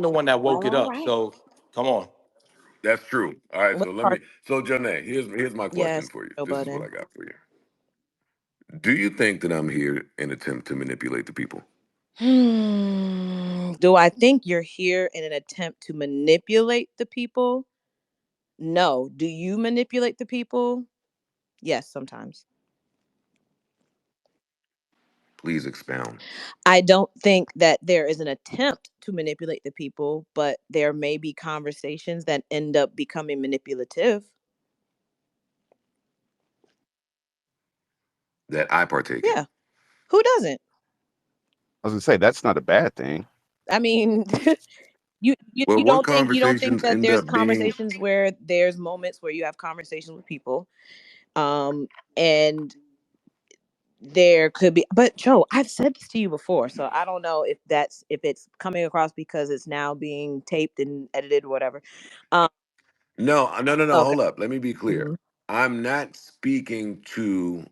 the one that woke it All up. right. So come on. That's true. All right, What so let part? me. So Janae, here's my question Yes, for you. Joe This is what I Budden. got for you. Do you think that I'm here in attempt to manipulate the people? Do I think you're here in an attempt to manipulate the people? No. Do you manipulate the people? Yes, sometimes. Please expound. I don't think that there is an attempt to manipulate the people, but there may be conversations that end up becoming manipulative. That I partake in. Yeah. Who doesn't? I was gonna say that's not a bad thing. I mean, Well, you what don't think conversations that end there's up being? conversations where there's moments where you have conversations with people, and there could be, but Joe, I've said this to you before, so I don't know if it's coming across because it's now being taped and edited or whatever. Um, No, no, no, no. okay. Hold up. Let me be clear. Hmm. I'm not speaking to.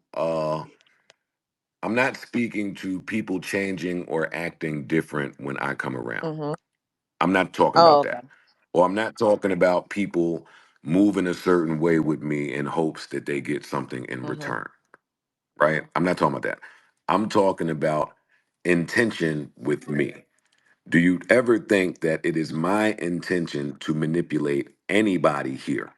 I'm not speaking to people changing or acting different when I come around. Hmm. I'm not talking Oh, about okay. that. Or I'm not talking about people moving a certain way with me in hopes that they get something in Hmm. return. Right? I'm not talking about that. I'm talking about intention with me. Do you ever think that it is my intention to manipulate anybody here?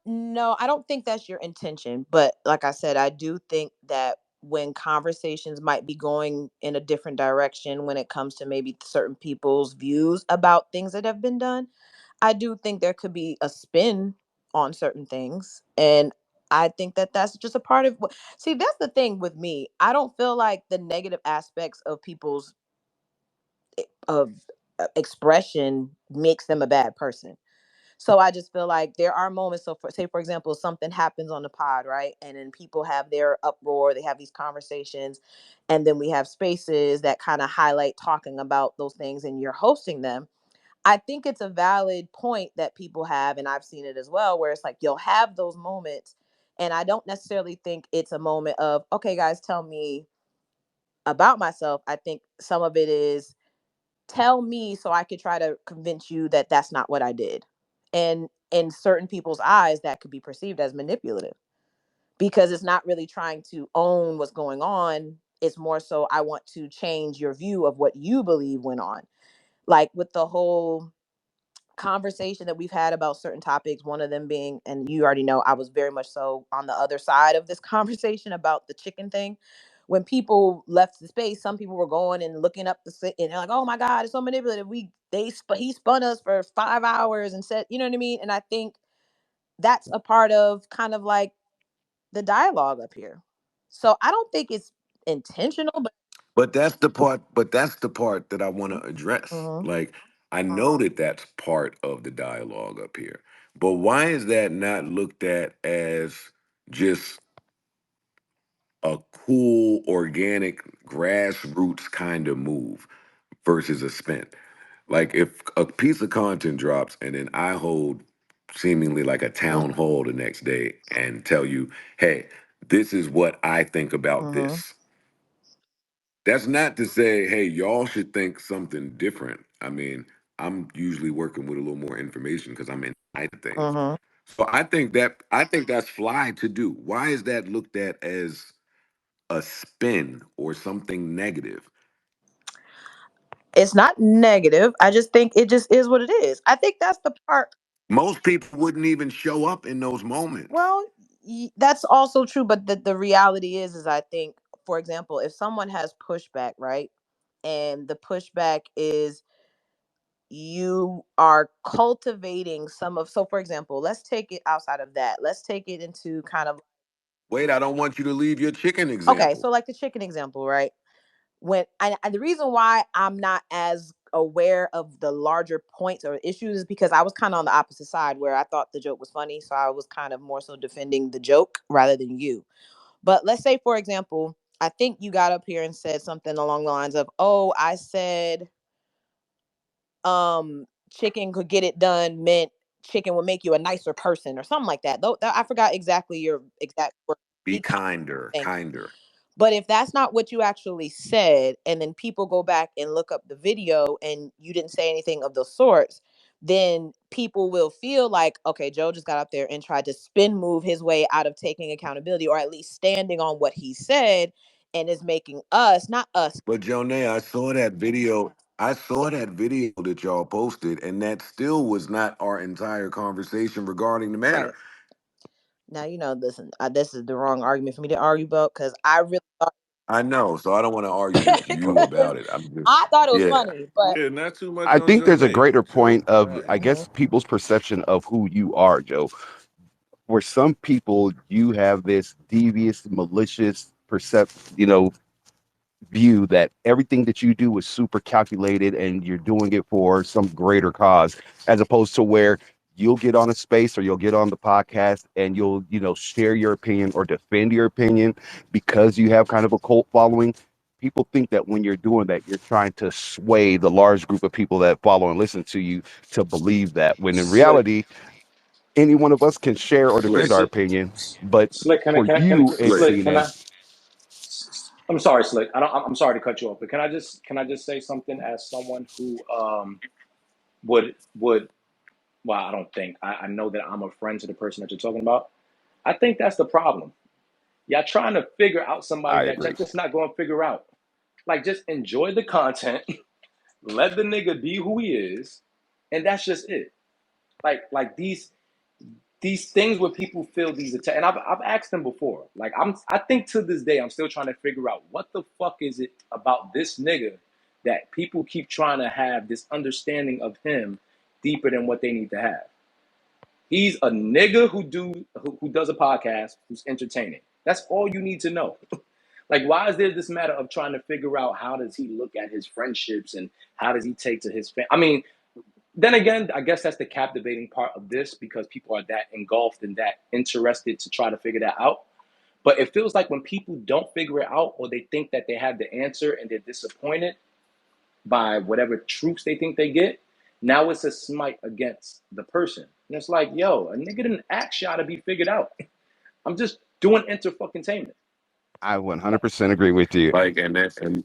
No, I don't think that's your intention, but like I said, I do think that when conversations might be going in a different direction when it comes to maybe certain people's views about things that have been done, I do think there could be a spin on certain things. And I think that that's just a part of what, see, that's the thing with me. I don't feel like the negative aspects of people's of expression makes them a bad person. So I just feel like there are moments. So, for, say for example, something happens on the pod, right? And then people have their uproar, they have these conversations, and then we have spaces that kind of highlight talking about those things, and you're hosting them. I think it's a valid point that people have, and I've seen it as well, where it's like you'll have those moments, and I don't necessarily think it's a moment of, okay, guys, tell me about myself. I think some of it is tell me so I could try to convince you that that's not what I did. And in certain people's eyes, that could be perceived as manipulative because it's not really trying to own what's going on. It's more so, I want to change your view of what you believe went on. Like with the whole conversation that we've had about certain topics, one of them being, and you already know, I was very much so on the other side of this conversation about the chicken thing. When people left the space, some people were going and looking up and they're like, "Oh my God, it's so manipulative." He spun us for 5 hours and said, you know what I mean? And I think that's a part of kind of like the dialogue up here. So I don't think it's intentional, but But that's the part that I want to address. mhm, Like, I know that that's part of the dialogue up here. But why is that not looked at as just a cool, organic, grassroots kind of move versus a spin? Like, if a piece of content drops and then I hold seemingly like a town hall the next day and tell you, hey, this is what I think about mhm, this. That's not to say, hey, y'all should think something different. I mean, I'm usually working with a little more information because I'm inside things. mhm. So I think that's fly to do. Why is that looked at as a spin or something negative? It's not negative. I just think it just is what it is. I think that's the part. Most people wouldn't even show up in those moments. Well, that's also true, but the reality is I think, for example, if someone has pushback, right, and the pushback is you are cultivating some of, so for example, let's take it outside of that. Let's take it into kind of, Wait, I don't want you to leave your chicken okay, example. so like the chicken example, right? When and the reason why I'm not as aware of the larger points or issues is because I was kind of on the opposite side where I thought the joke was funny, so I was kind of more so defending the joke rather than you. But let's say, for example, I think you got up here and said something along the lines of, "Oh, I said chicken could get it done meant chicken would make you a nicer person or something like that." Though I forgot exactly your exact word. Be Be kind. kinder, Thank you. kinder. But if that's not what you actually said, and then people go back and look up the video and you didn't say anything of the sorts, then people will feel like, okay, Joe just got up there and tried to spin move his way out of taking accountability, or at least standing on what he said, and is making us, not us. But Jonay, I saw that video. I saw that video that y'all posted, and that still was not our entire conversation regarding the Right. matter. Now, listen, this is the wrong argument for me to argue about, because I really thought, I know, so I don't want to argue with you about it. I'm just, I thought it was yeah. funny, but Yeah, not too much I on think Joe there's a Nay. greater Joe, point go of, ahead. I guess, people's perception of who you are, Joe. For some people, you have this devious, malicious view that everything that you do is super calculated and you're doing it for some greater cause, as opposed to where you'll get on a space or you'll get on the podcast and you'll, share your opinion or defend your opinion because you have kind of a cult following. People think that when you're doing that, you're trying to sway the large group of people that follow and listen to you to believe that, when in Slick, reality, any one of us can share or defend Slick, our Slick, opinion. But Slick. for you, it's Slick. Slick? seen Can I? as, I'm sorry, Slick. I don't, I'm sorry to cut you off, but can I just say something as someone who would well, I don't think I know that I'm a friend to the person that you're talking about. I think that's the problem. Y'all trying to figure out somebody I that agree. you're just not going to figure out. Like, just enjoy the content, let the nigga be who he is, and that's just it. Like these things where people feel these attacks, and I've asked them before. Like, I think to this day I'm still trying to figure out what the fuck is it about this nigga that people keep trying to have this understanding of him deeper than what they need to have. He's a nigga who does a podcast who's entertaining. That's all you need to know. Like, why is there this matter of trying to figure out how does he look at his friendships and how does he take to his family? I mean, then again, I guess that's the captivating part of this because people are that engulfed and that interested to try to figure that out. But it feels like when people don't figure it out or they think that they have the answer and they're disappointed by whatever truths they think they get, now it's a smite against the person. And it's like, yo, a nigga didn't ask y'all to be figured out. I'm just doing enter fucking tainment. I 100% agree with you. Like, and that's and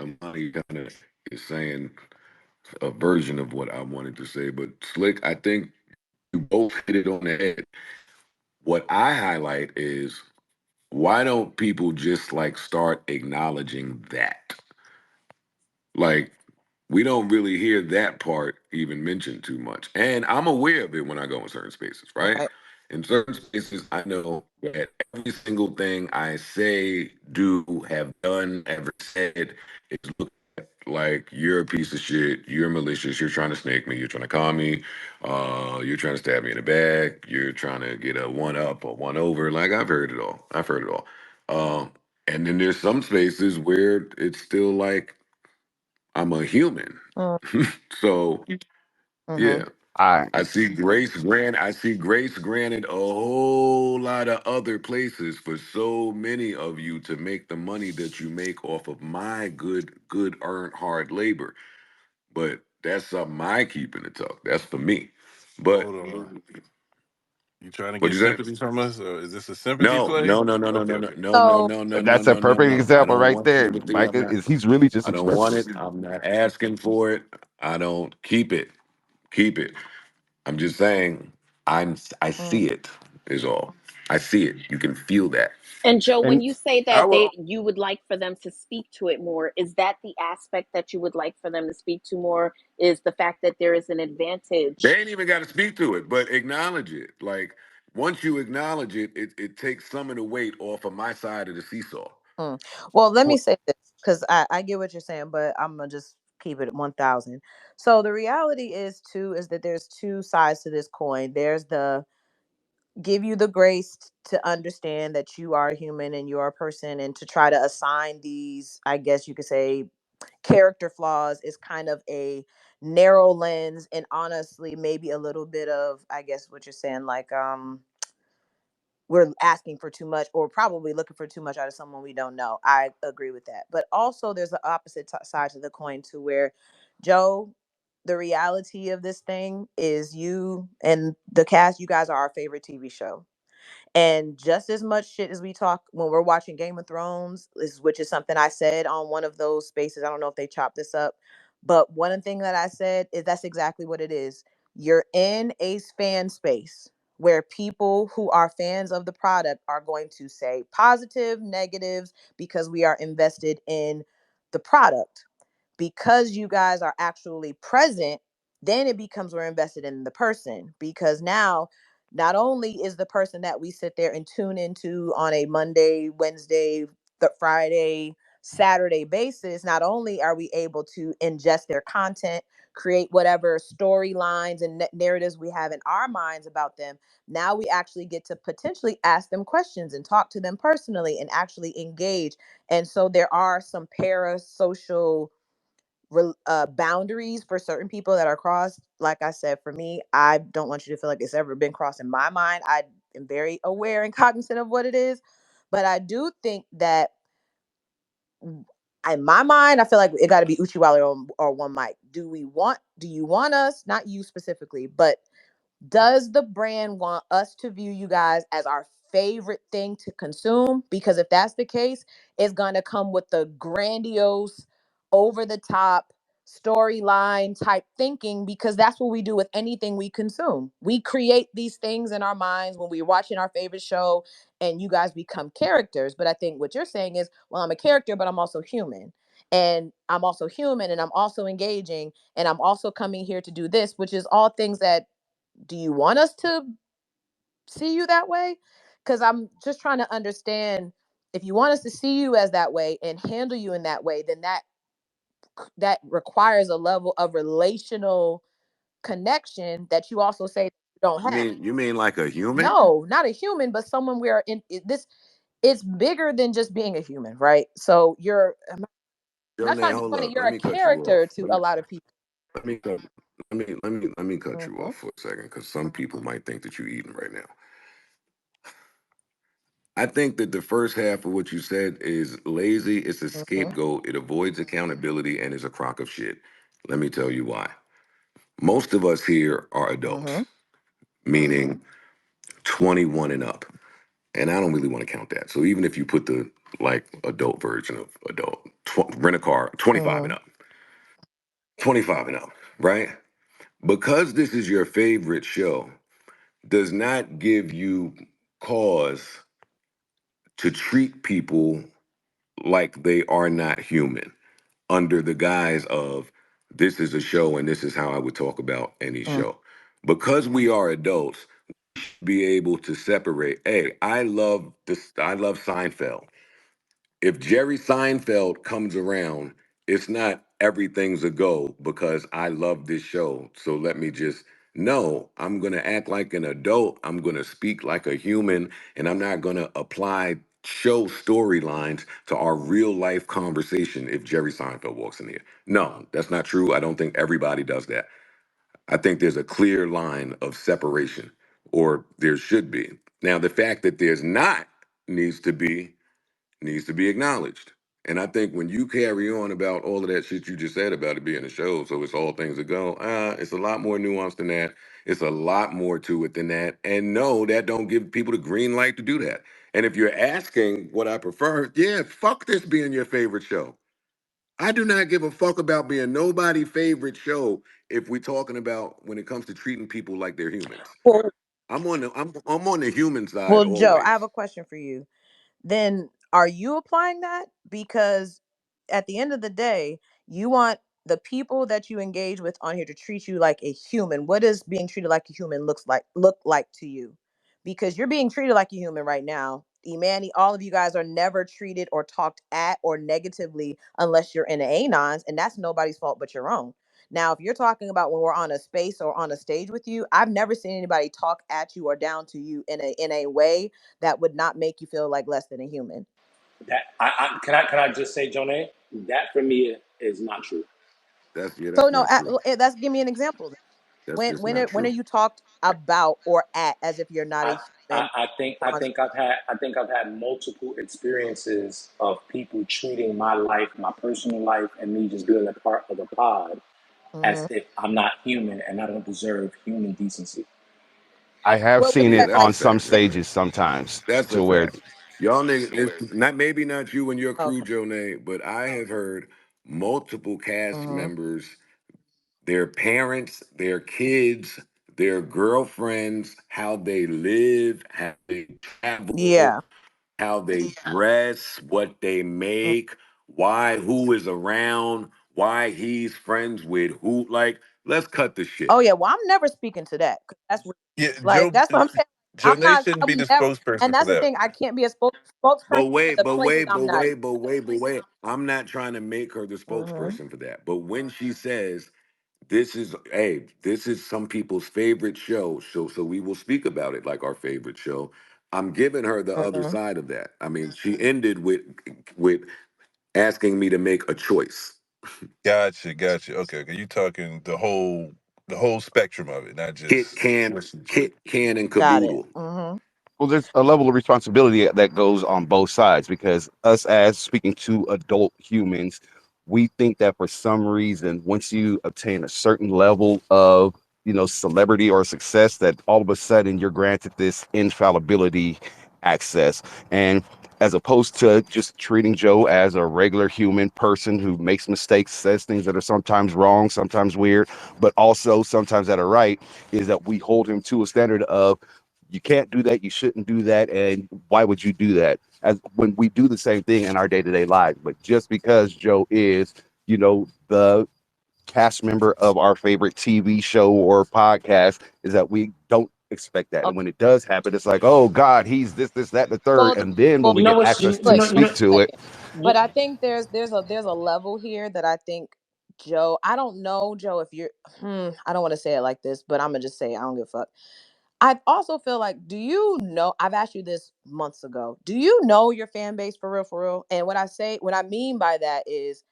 Amani kind of is saying a version of what I wanted to say, but Slick, I think you both hit it on the head. What I highlight is, why don't people just like start acknowledging that? Like, we don't really hear that part even mentioned too much. And I'm aware of it when I go in certain spaces, right? right. In certain spaces, I know that every single thing I say, do, have done, ever said is looked at like, you're a piece of shit, you're malicious, you're trying to snake me, you're trying to con me, you're trying to stab me in the back, you're trying to get a one up or one over. Like, I've heard it all. I've heard it all. And then there's some spaces where it's still like, I'm a human. So Mm-hmm. yeah, I I see grace granted a whole lot of other places for so many of you to make the money that you make off of my good earned hard labor. But that's something I keep in the tuck. That's for me. But Hold on. You trying to what'd get you say? sympathy from us, or is this a sympathy No, play? no, no, no, no, Okay, no, no, okay. no, no, So, no, no, no, that's a no, no, perfect no. I example don't right want there, sympathy. Micah. Is he's really just I don't want expressing. it. I'm not asking for it. I don't keep it. Keep it. I'm just saying, I mm, see it is all. I see it. You can feel that. And Joe, when And you say I that will. you would like for them to speak to it more, is that the aspect that you would like for them to speak to more? Is the fact that there is an They advantage? ain't even got to speak to it, but acknowledge it. Like, once you acknowledge it, it takes some of the weight off of my side of the seesaw. mm. Well, let me well, say this, because I get what you're saying, but I'm gonna just keep it at 1,000. So the reality is that there's two sides to this coin. There's the give you the grace to understand that you are human and you are a person, and to try to assign these, I guess you could say, character flaws is kind of a narrow lens, and honestly maybe a little bit of, I guess what you're saying, like, we're asking for too much, or probably looking for too much out of someone we don't know. I agree with that. But also there's the opposite side to the coin, to where, Joe, the reality of this thing is, you and the cast, you guys are our favorite TV show. And just as much shit as we talk when we're watching Game of Thrones, which is something I said on one of those spaces. I don't know if they chopped this up, but one thing that I said is that's exactly what it is. You're in a fan space where people who are fans of the product are going to say positive, negatives, because we are invested in the product. Because you guys are actually present, then it becomes we're invested in the person, because now not only is the person that we sit there and tune into on a Monday, Wednesday, Friday, Saturday basis, not only are we able to ingest their content, create whatever storylines and narratives we have in our minds about them, now we actually get to potentially ask them questions and talk to them personally and actually engage. And so there are some parasocial boundaries for certain people that are crossed. Like I said, for me, I don't want you to feel like it's ever been crossed in my mind. I am very aware and cognizant of what it is, but I do think that in my mind, I feel like it got to be Uchiwale or One Mic. Do you want us, not you specifically, but does the brand want us to view you guys as our favorite thing to consume? Because if that's the case, it's going to come with the grandiose, over the top storyline type thinking, because that's what we do with anything we consume. We create these things in our minds when we're watching our favorite show, and you guys become characters. But I think what you're saying is, well, I'm a character, but I'm also human. And I'm also human, and I'm also engaging, and I'm also coming here to do this, which is all things that, do you want us to see you that way? Because I'm just trying to understand, if you want us to see you as that way and handle you in that way, then that requires a level of relational connection that you also say you don't have. You mean like a human? No, not a human, but someone we are in this. It's bigger than just being a human, right? So I'm not trying Jonay, to be hold funny. up. You're Let a me cut you character off. to a lot of people. Let me cut you Mm-hmm, off for a second, because some people might think that you're eating right now. I think that the first half of what you said is lazy. It's a mm-hmm, scapegoat. It avoids accountability and is a crock of shit. Let me tell you why. Most of us here are adults, mm-hmm, meaning 21 and up. And I don't really want to count that. So even if you put the like adult version of adult, rent a car, 25 and mm-hmm, up, 25 and up, right? Because this is your favorite show, does not give you cause to treat people like they are not human under the guise of this is a show and this is how I would talk about any show. Because we are adults, be able to separate, hey, I love this, I love Seinfeld. If Jerry Seinfeld comes around, it's not everything's a go because I love this show. So let me just, no, I'm going to act like an adult. I'm going to speak like a human, and I'm not going to apply show storylines to our real life conversation if Jerry Seinfeld walks in here. No, that's not true. I don't think everybody does that. I think there's a clear line of separation, or there should be. Now, the fact that there's not needs to be acknowledged. And I think when you carry on about all of that shit you just said about it being a show, so it's all things that go, it's a lot more nuanced than that. It's a lot more to it than that. And no, that don't give people the green light to do that. And if you're asking what I prefer, yeah, fuck this being your favorite show. I do not give a fuck about being nobody's favorite show if we're talking about when it comes to treating people like they're humans. well, I'm on the human side well, Joe, I always. have a question for you. Then are you applying that? Because at the end of the day, you want the people that you engage with on here to treat you like a human. What does being treated like a human look like to you? Because you're being treated like a human right now. Emanny, all of you guys are never treated or talked at or negatively unless you're in the anons, and that's nobody's fault but your own. Now, if you're talking about when we're on a space or on a stage with you, I've never seen anybody talk at you or down to you in a way that would not make you feel like less than a human. That can I just say, Jonay, that for me is not true. So That's no, not true. that's give me an example. That's When just not when are true. you talked about or at as if you're not a I, I, human? I think I think I've had multiple experiences of people treating my life, my personal life, and me just being a part of the pod as Mm-hmm. if I'm not human and I don't deserve human decency. I have What was seen Yeah, it that that's a on like? some fact. stages sometimes That's a to where fact. Y'all niggas, it's not maybe not you and your crew, Okay. Jonay, but I have heard multiple cast Hmm. members, their parents, their kids, their girlfriends, how they live, how they travel, Yeah. how they dress, what they Mm. make, why, who is around, why he's friends with who. Like, let's cut the shit. Oh yeah. Well, I'm never speaking to that. 'Cause that's Yeah, like that's what I'm saying. Joe I'm not. shouldn't I be the would never. And spokesperson for that's the that. thing. I can't be a spokesperson But for wait, the but places wait, I'm but not in. wait, but wait, but wait. I'm not trying to make her the Hmm. spokesperson for that. But when she says this is, hey, this is some people's favorite show, so we will speak about it like our favorite show. I'm giving her the other Hmm. side of that. I mean, she ended with asking me to make a choice. Gotcha, gotcha. Okay, okay. You talking the whole spectrum of it, not Kit just can, listen to it. Kit can, and Got it. caboodle. Hmm. well, there's a level of responsibility that goes on both sides because us as speaking to adult humans, we think that for some reason, once you obtain a certain level of, celebrity or success, that all of a sudden you're granted this infallibility access. And as opposed to just treating Joe as a regular human person who makes mistakes, says things that are sometimes wrong, sometimes weird, but also sometimes that are right, is that we hold him to a standard of you can't do that, you shouldn't do that, and why would you do that? As when we do the same thing in our day-to-day lives, but just because Joe is, the cast member of our favorite TV show or podcast, is that we don't expect that. And Okay. when it does happen, it's like, oh God, he's this, that, and the third. Well, And then when well, we You know get what's access you to wait know you speak know a to it, second. But I think there's a level here that I think Joe. I don't know, Joe, if you're. I don't want to say it like this, but I'm gonna just say I don't give a fuck. I also feel like, do you know? I've asked you this months ago. Do you know your fan base for real, for real? And what I mean by that is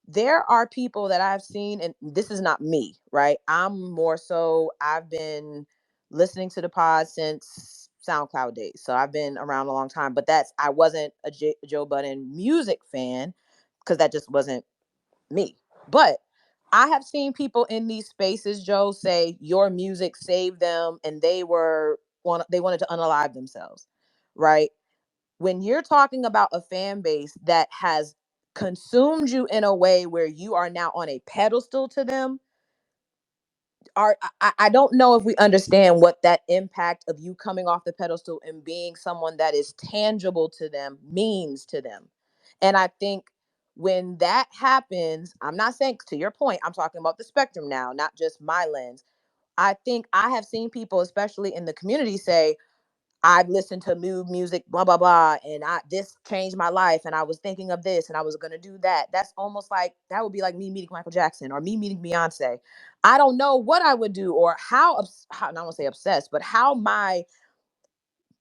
there are people that I've seen, and this is not me, right? I'm more so, I've been listening to the pod since SoundCloud days. So I've been around a long time, but I wasn't a Joe Budden music fan because that just wasn't me. But I have seen people in these spaces, Joe, say your music saved them and they wanted to unalive themselves, right? When you're talking about a fan base that has consumed you in a way where you are now on a pedestal to them, I don't know if we understand what that impact of you coming off the pedestal and being someone that is tangible to them means to them. And I think when that happens, I'm not saying, to your point, I'm talking about the spectrum now, not just my lens. I think I have seen people, especially in the community, say, I've listened to mood music, blah blah blah, and this changed my life, and I was thinking of this, and I was gonna do that. That's almost like that would be like me meeting Michael Jackson or me meeting Beyonce. I don't know what I would do or how I don't want to say obsessed, but how my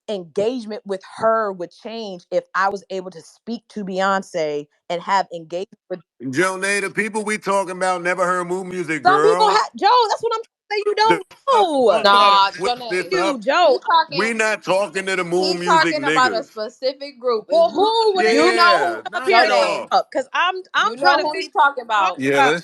engagement with her would change if I was able to speak to Beyonce and have engagement with. Jonay, the people we talking about never heard mood music, Some people girl. have Joe. That's what I'm trying to say. You The don't fuck? I'm know. trying to Nah, switch this Janae. up. You He Joe. talking We not talking to the moon he music talking about a niggas. specific group. And Well, who would you know Yeah, who come up knock here it and talk Janae, off. about? Because I'm you trying know to who figure he talking talk about. Yeah, about.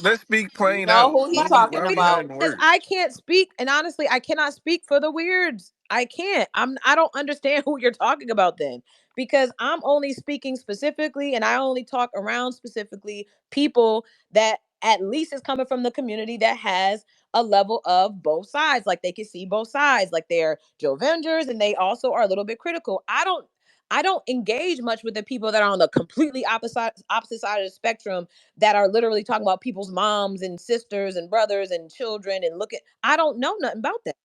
let's speak You plain know out. who he I'm Why we talking trying to why we figure about. adding because words? I can't speak, and honestly, I cannot speak for the weirds. I can't. I don't understand who you're talking about then, because I'm only speaking specifically, and I only talk around specifically people that at least is coming from the community that has a level of both sides, like they can see both sides, like they're Joe Vengers, and they also are a little bit critical. I don't engage much with the people that are on the completely opposite side of the spectrum that are literally talking about people's moms and sisters and brothers and children and look at. I don't know nothing about that.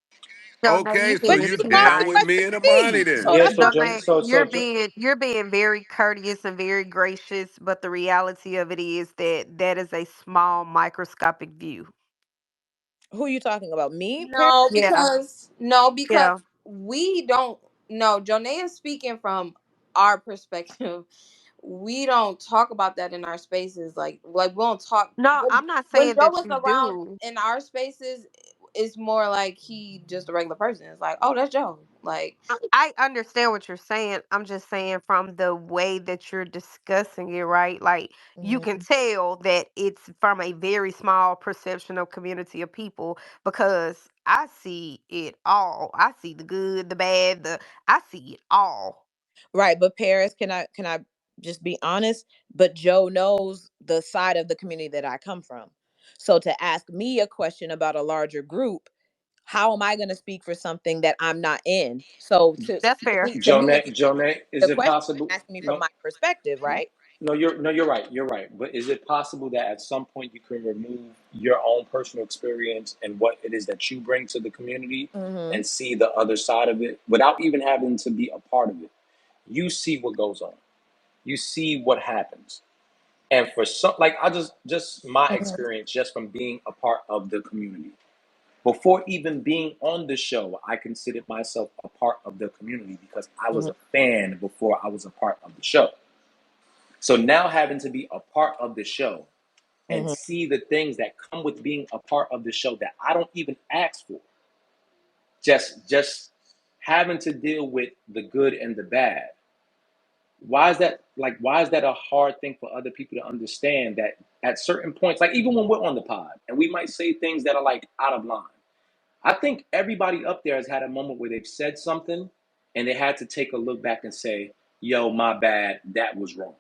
So now Okay, you're so But being you you too just asked down the with nice. me question and to Emanny me, then? so Yeah, that's so why. Jon Jonah, so you're so Jo- being very courteous and very gracious, but the reality of it is that that is a small microscopic view. Who are you talking about? Me, Perry? Yeah, No, because yeah. we don't know. Janae is speaking from our perspective. We don't talk about that in our spaces. Like we don't talk No, I'm not when saying Joe that was you around do. in our spaces. It's more like he just a regular person. It's like, oh, that's Joe. Like, I understand what you're saying. I'm just saying from the way that you're discussing it, right? Like you can Mhm. tell that it's from a very small perception of community of people because I see it all. I see the good, the bad, I see it all. Right, but Paris, can I just be honest? But Joe knows the side of the community that I come from. So to ask me a question about a larger group, how am I going to speak for something that I'm not in? So That's fair. to me, it's Jonah, is the it question possible? you're asking me from No, my perspective, right? no, you're right. You're right. But is it possible that at some point you can remove your own personal experience and what it is that you bring to the community Mm-hmm. and see the other side of it without even having to be a part of it? You see what goes on. You see what happens. And for some, like I just my Mm-hmm. experience just from being a part of the community. Before even being on the show, I considered myself a part of the community because I was Mm-hmm. a fan before I was a part of the show. So now having to be a part of the show and Mm-hmm. see the things that come with being a part of the show that I don't even ask for, just having to deal with the good and the bad. Why is that a hard thing for other people to understand that at certain points, like even when we're on the pod and we might say things that are like out of line. I think everybody up there has had a moment where they've said something and they had to take a look back and say, yo, my bad, that was wrong.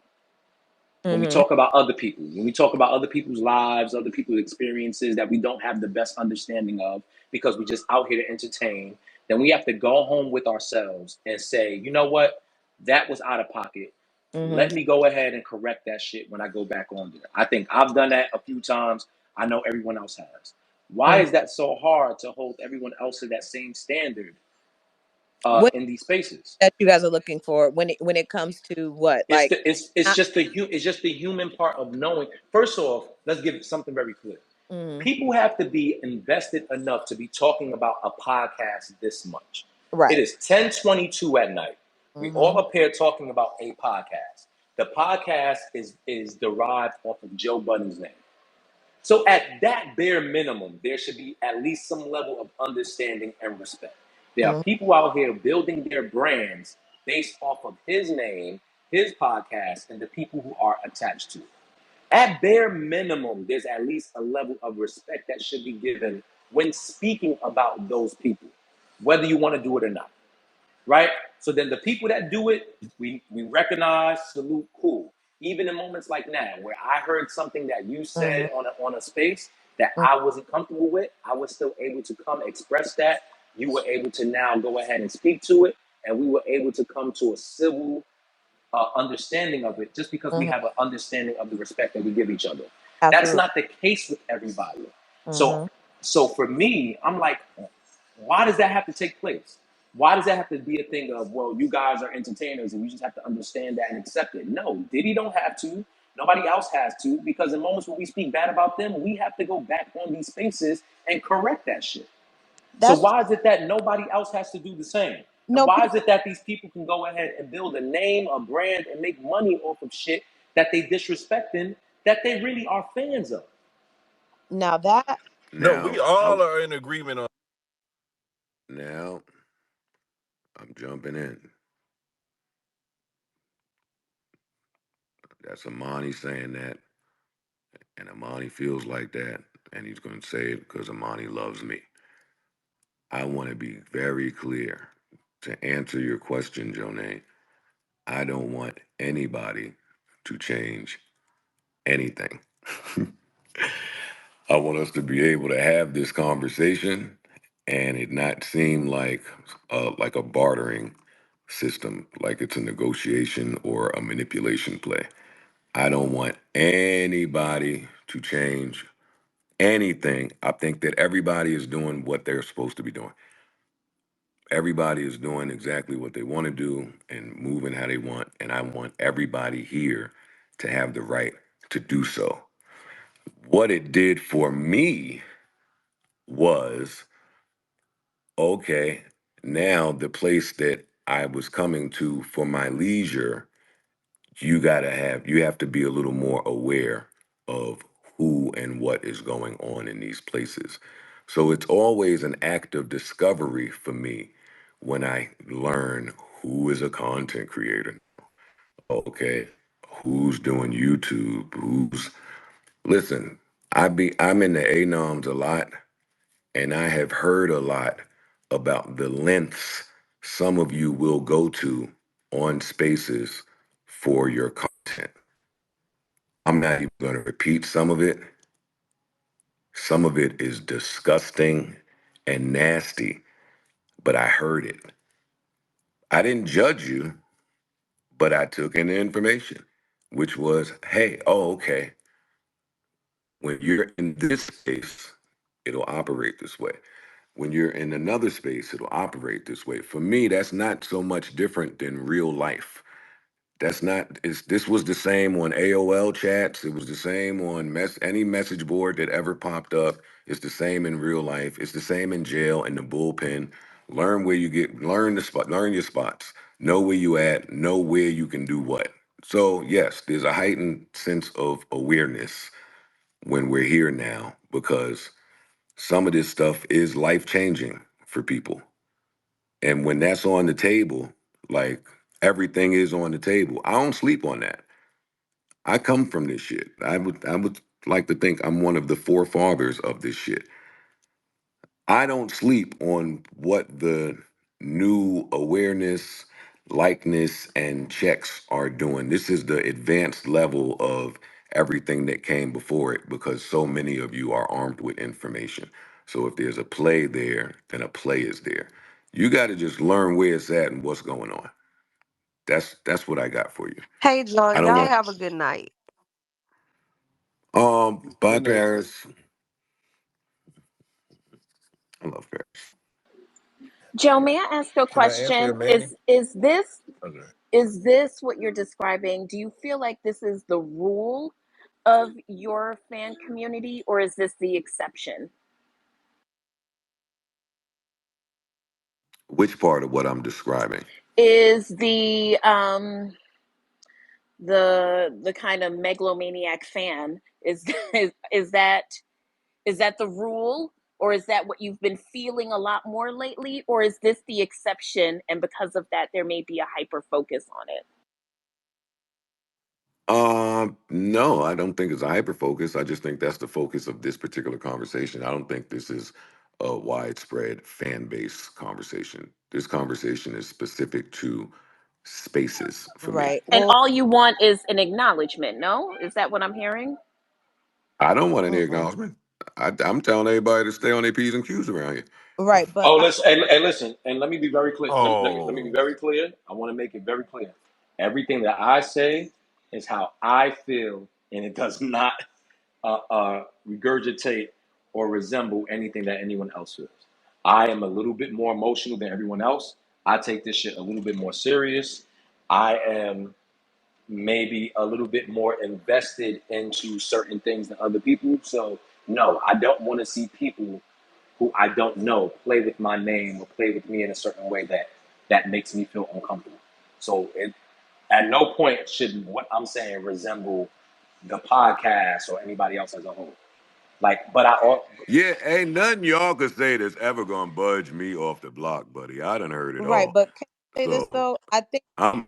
When we Mm-hmm. talk about other people, when we talk about other people's lives, other people's experiences that we don't have the best understanding of because we're just out here to entertain, then we have to go home with ourselves and say, you know what? That was out of pocket. Mm-hmm. Let me go ahead and correct that shit when I go back on there. I think I've done that a few times. I know everyone else has. Why Mm-hmm. is that so hard to hold everyone else to that same standard What in these spaces? that you guys are looking for when it comes to what? Like It's not just the human part of knowing. First off, let's give something very clear. mm-hmm. People have to be invested enough to be talking about a podcast this much. It Right. is 10:22 at night. We Mm-hmm. all up here talking about a podcast. The podcast is derived off of Joe Budden's name. So at that bare minimum, there should be at least some level of understanding and respect. There are Mm-hmm. people out here building their brands based off of his name, his podcast, and the people who are attached to it. At bare minimum, there's at least a level of respect that should be given when speaking about those people, whether you want to do it or not, right? So then the people that do it, we recognize, salute, cool. Even in moments like now, where I heard something that you Mm-hmm. said on a space that I wasn't comfortable with, I was still able to come express that. You were able to now go ahead and speak to it, and we were able to come to a civil understanding of it just because we Mm-hmm. have an understanding of the respect that we give each other. That's Absolutely. not the case with everybody. So, Mm-hmm. so for me, I'm like, why does that have to take place? Why does that have to be a thing of, well, you guys are entertainers and you just have to understand that and accept it? No, Diddy don't have to. Nobody else has to, because in moments when we speak bad about them, we have to go back on these spaces and correct that shit. So That's why is it that nobody else has to do the same? And no why people. is it that these people can go ahead and build a name, a brand, and make money off of shit that they disrespecting that they really are fans of? Now that No, we Now, all are in agreement on. now I'm jumping in. That's Amani saying that, and Amani feels like that, and he's going to say it because Amani loves me. I want to be very clear to answer your question, Jonay. I don't want anybody to change anything. I want us to be able to have this conversation and it not seem like a bartering system, like it's a negotiation or a manipulation play. I don't want anybody to change anything. I think that everybody is doing what they're supposed to be doing. Everybody is doing exactly what they want to do and moving how they want. And I want everybody here to have the right to do so. What it did for me was okay, now the place that I was coming to for my leisure, you have to be a little more aware of who and what is going on in these places. So it's always an act of discovery for me when I learn who is a content creator. Okay, who's doing YouTube, who's listen, I'm in the ANOMs a lot And I have heard a lot about the lengths some of you will go to on spaces for your content. I'm not even going to repeat some of it. Some of it is disgusting and nasty, but I heard it. I didn't judge you, but I took in the information, which was, hey, oh, okay, when you're in this space, it'll operate this way. When you're in another space, it'll operate this way. For me, that's not so much different than real life. That's not. This was the same on AOL chats. It was the same on any message board that ever popped up. It's the same in real life. It's the same in jail in the bullpen. Learn where you get. Learn the spot. Learn your spots. Know where you at. Know where you can do what. So yes, there's a heightened sense of awareness when we're here now because some of this stuff is life changing for people. And when that's on the table, like everything is on the table, I don't sleep on that. I come from this shit. I would like to think I'm one of the forefathers of this shit. I don't sleep on what the new awareness, likeness, and checks are doing. This is the advanced level of everything that came before it because so many of you are armed with information. So if there's a play there, then a play is there. You got to just learn where it's at and what's going on. That's what I got for you. Hey, Joy, I don't y'all know. have a good night. Bye, Good night. Paris. I love Paris. Joe, may I ask you a Can I answer question? it, Manny? Okay. Is this what you're describing? Do you feel like this is the rule of your fan community, or is this the exception? Which part of what I'm describing? Is the kind of megalomaniac fan is that the rule, or is that what you've been feeling a lot more lately, or is this the exception, and because of that there may be a hyper focus on it? No, I don't think it's a hyper focus. I just think that's the focus of this particular conversation. I don't think this is a widespread fan base conversation. This conversation is specific to spaces for me. Right. And Well, all you want is an acknowledgement, no? Is that what I'm hearing? I don't want any mm-mm. acknowledgement. I'm telling everybody to stay on their P's and Q's around here. Right, but Oh, listen, and listen, and let me be very clear. Let me be Oh, very clear. I want to make it very clear. Everything that I say is how I feel, and it does not regurgitate or resemble anything that anyone else feels. I am a little bit more emotional than everyone else. I take this shit a little bit more serious. I am maybe a little bit more invested into certain things than other people. So, no, I don't want to see people who I don't know play with my name or play with me in a certain way that makes me feel uncomfortable. So, at no point should what I'm saying resemble the podcast or anybody else as a whole. Like, but Yeah, ain't nothing y'all could say that's ever gonna budge me off the block, buddy. I done heard it right, all. but can I say this So though? I think, I'm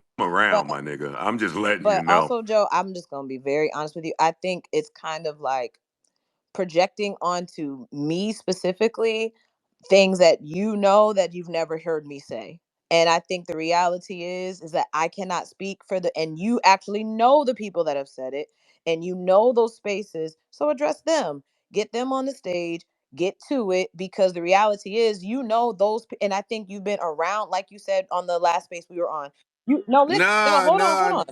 but around, my nigga. I'm just letting you but know. also, Joe, I'm just gonna be very honest with you. I think it's kind of like projecting onto me specifically things that you know that you've never heard me say. And I think the reality is that I cannot speak for the, and you actually know the people that have said it, and you know those spaces, so address them, get them on the stage, get to it, because the reality is you know and I think you've been around, like you said on the last space we were on. You no listen, no, Nah, hold nah. on.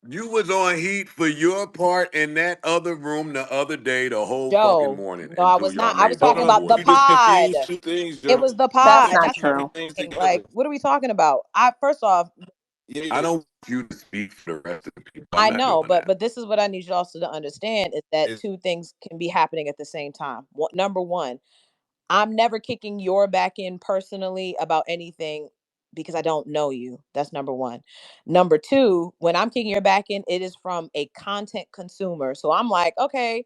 You was on heat for your part in that other room the other day, the whole fucking Joe, morning no, I until was y'all not. I was made the hold talking on. about the recording. You just pod. confused two things, It Joe. was the That's pod. You not That's what confused I'm true. things saying. Like, together. what are we talking about? I first off, Yeah, I don't want you to speak for the rest of the people. I'm I not know, doing but that. this is what I need you also to understand is that it's two things can be happening at the same time. Number one, I'm never kicking your back in personally about anything because I don't know you. That's number one. Number two, when I'm kicking your back in, it is from a content consumer. So I'm like, okay,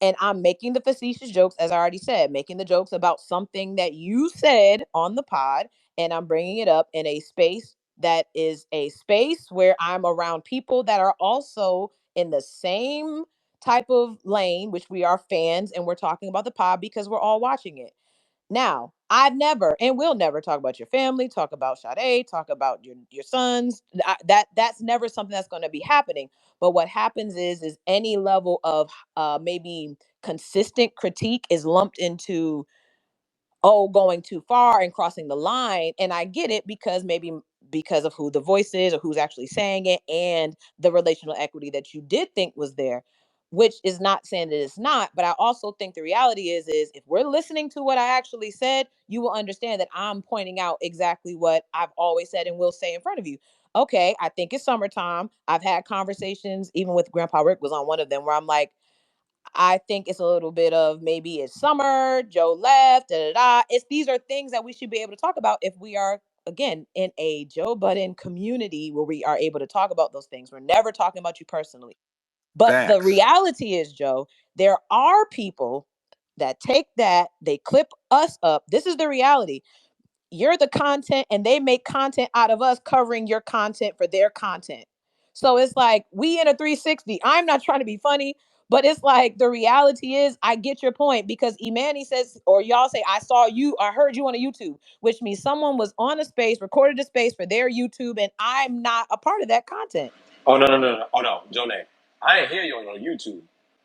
and I'm making the facetious jokes, as I already said, making the jokes about something that you said on the pod, and I'm bringing it up in a space that is a space where I'm around people that are also in the same type of lane, which we are fans, and we're talking about the pod because we're all watching it. Now, I've never and will never talk about your family, talk about Sade, talk about your sons. That's never something that's going to be happening. But what happens is any level of maybe consistent critique is lumped into, oh, going too far and crossing the line. And I get it, because maybe because of who the voice is or who's actually saying it, and the relational equity that you did think was there, which is not saying that it's not. But I also think the reality is if we're listening to what I actually said, you will understand that I'm pointing out exactly what I've always said and will say in front of you. Okay, I think it's summertime. I've had conversations, even with Grandpa Rick was on one of them, where I'm like, I think it's a little bit of, maybe it's summer, Joe left, da da da. It's, these are things that we should be able to talk about if we are, again, in a Joe Budden community where we are able to talk about those things. We're never talking about you personally. But the Facts. reality is, Joe, there are people that take that, they clip us up. This is the reality. You're the content, and they make content out of us covering your content for their content. So it's like we in a 360. I'm not trying to be funny, but it's like the reality is I get your point, because Emanny says, or y'all say, I saw you, I heard you on a YouTube, which means someone was on a space, recorded a space for their YouTube, and I'm not a part of that content. Oh no no no no! Oh no, Jonah, I ain't hear you on YouTube.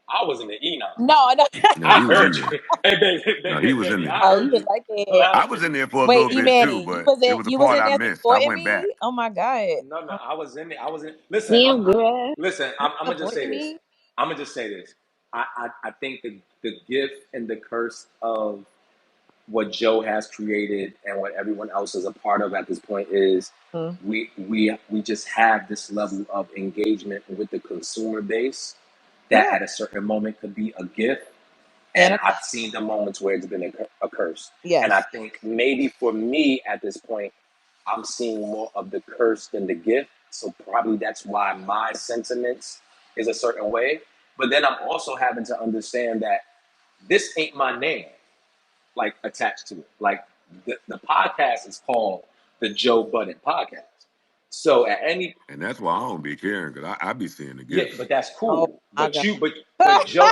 I was in the E9s. No, no. No, I he was in heard there. you. Hey, baby, No, he baby, was in baby, there. I Oh, you heard was you right there. I loud was and in there for a Wait, little bit too, Emanny, but it was a you was part in I there missed. I supporting went me? back. Oh my God. no, I was in there. I was in. Listen, Damn, girl. listen. You I'm gonna just say supporting this. me? I'm gonna just say this. I think the gift and the curse of what Joe has created and what everyone else is a part of at this point is Mm, we just have this level of engagement with the consumer base that yeah. at a certain moment could be a gift. And And I've seen the moments where it's been a curse. And I yes. think maybe for me at this point, I'm seeing more of the curse than the gift. So probably that's why my sentiments is a certain way. But then I'm also having to understand that this ain't my name, like attached to it. Like the podcast is called the Joe Budden Podcast. So at any And that's why I don't be caring, because I be seeing the yeah, gifts. but that's Oh cool. my But God. you but Joe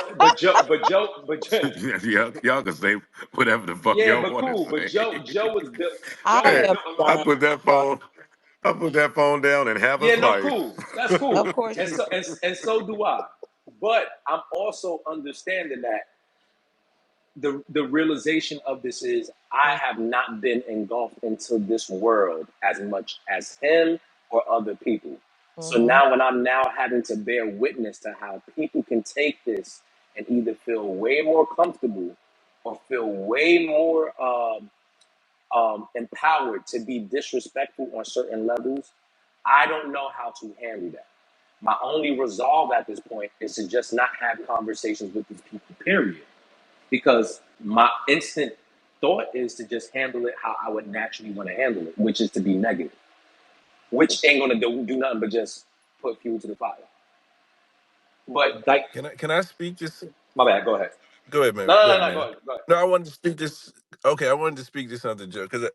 Y'all can say whatever the fuck yeah, y'all but want to cool. But say. Joe was built. Joe I was Hey, am built a I lot. done. put that phone. I put that phone down and have a Yeah, no, slice. cool. That's Of cool. course And you so and so do I. But I'm also understanding that the realization of this is I do. have not been engulfed into this world as much as him or other people. So Mm-hmm. now when I'm now having to bear witness to how people can take this and either feel way more comfortable or feel way more empowered to be disrespectful on certain levels, I don't know how to handle that. My only resolve at this point is to just not have conversations with these people, period. Because my instant thought is to just handle it how I would naturally want to handle it, which is to be negative, which ain't gonna do nothing but just put fuel to the fire. But like, Can I speak this? my bad. Go ahead. Go ahead, man. No, no, Go no, ahead, no. Go man. ahead. Go ahead. No, I wanted to speak this. Okay, I wanted to speak to something, Joe, because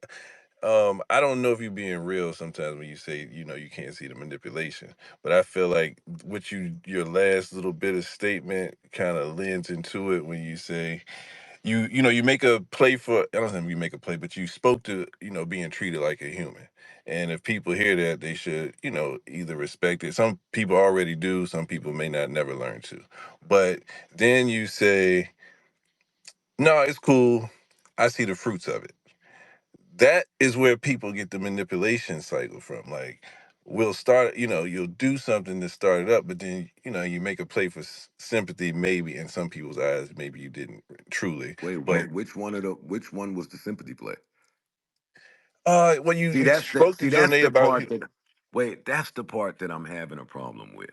I don't know if you're being real sometimes when you say you can't see the manipulation, but I feel like what your last little bit of statement kind of lends into it when you say you make a play for, I don't know if you make a play, but you spoke to being treated like a human. And if people hear that, they should either respect it. Some people already do, some people may not never learn to. But then you say, no, it's cool, I see the fruits of it. That is where people get the manipulation cycle from. Like, we'll start, you'll do something to start it up, but then you make a play for sympathy, maybe in some people's eyes, maybe you didn't truly. Wait, But which one was the sympathy play? when See, you spoke to that's Jonay the about part that wait, that's the part that I'm having a problem with.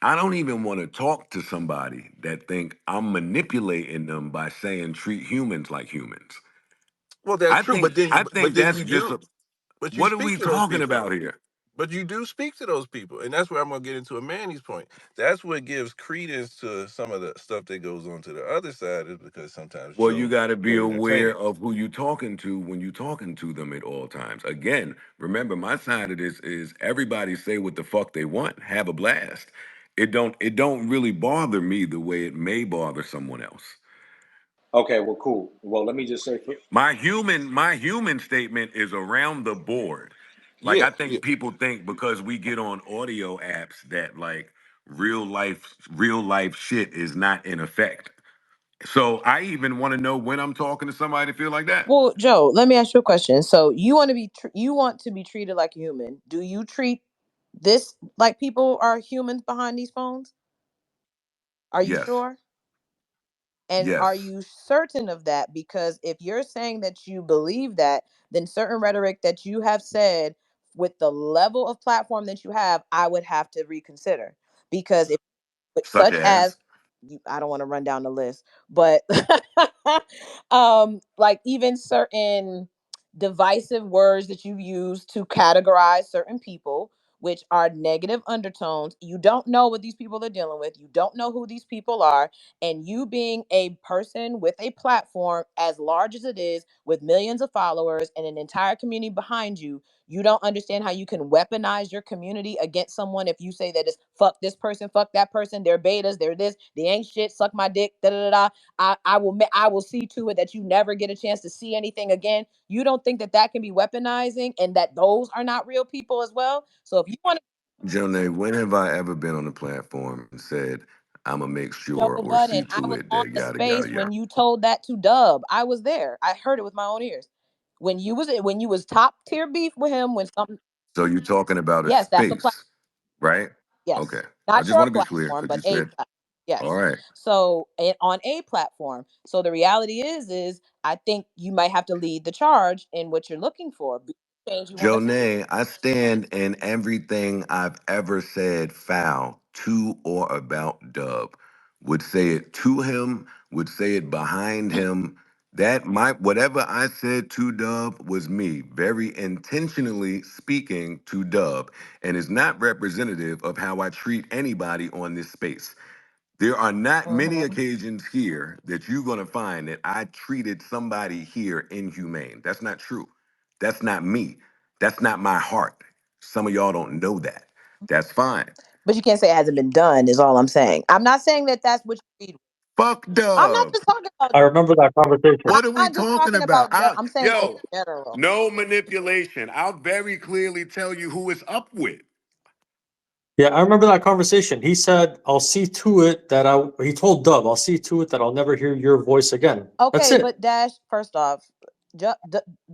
I don't even want to talk to somebody that think I'm manipulating them by saying treat humans like humans. well, that's I true, think but then I but think then that's you just do, but you what are speak we to those talking people. about here? But you do speak to those people, and that's where I'm gonna get into a Manny's point. That's what gives credence to some of the stuff that goes on to the other side, is because sometimes Well, you Joe got to be will entertain. aware of who you're talking to when you're talking to them at all times. Again, remember my side of this is everybody say what the fuck they want, have a blast. It don't really bother me the way it may bother someone else. Okay, well, cool. Well, let me just say, My human statement is around the board. Like Yeah, I yeah. think people think because we get on audio apps that like real life shit is not in effect. So I even want to know when I'm talking to somebody to feel like that. Well, Joe, let me ask you a question. So you want to be you want to be treated like a human. Do you treat this like people are humans behind these phones? Are you Yes. sure? And are Yes. you certain of that? Because if you're saying that you believe that, then certain rhetoric that you have said with the level of platform that you have, I would have to reconsider. Because if Such such as as I don't want to run down the list, but like even certain divisive words that you use to categorize certain people, which are negative undertones. You don't know what these people are dealing with. You don't know who these people are. And you being a person with a platform as large as it is, with millions of followers and an entire community behind you, you don't understand how you can weaponize your community against someone if you say that it's fuck this person, fuck that person, they're betas, they're this, they ain't shit, suck my dick, da da da. Da. I will see to it that you never get a chance to see anything again. You don't think that that can be weaponizing and that those are not real people as well? So if you want Jonah, when have I ever been on the platform and said I'm gonna make to sure Joe or see Budden, I to was it on that the yada space yada yada? when you told that to Dub. I was there. I heard it with my own ears. When you was top tier beef with him when something. So you're talking about a Yes, that's a space, right? Okay. yes, I not just your want to be clear platform, because but you a said, platform. all Yes. right. So on a platform. So the reality is I think you might have to lead the charge in what you're looking for. Be the change you want to see. Jonay, I stand in everything I've ever said foul to or about Dub. Would say it to him, would say it behind him. That my whatever I said to Dub was me very intentionally speaking to Dub and is not representative of how I treat anybody on this space. There are not many Hmm. occasions here that you're going to find that I treated somebody here inhumane. That's not true. That's not me. That's not my heart. Some of y'all don't know that. That's fine. But you can't say it hasn't been done. Is all I'm saying. I'm not saying that that's what you need. Fuck I'm not Dub. just talking about. I remember that conversation. I'm What are we not just talking talking about? about. I'm saying in Yo, general. no manipulation. I'll very clearly tell you who it's up with. Yeah, I remember that conversation. He said, "I'll see to it that I." He told Dub, "I'll see to it that I'll never hear your voice again." That's Okay, but it. Dash. First off, Joe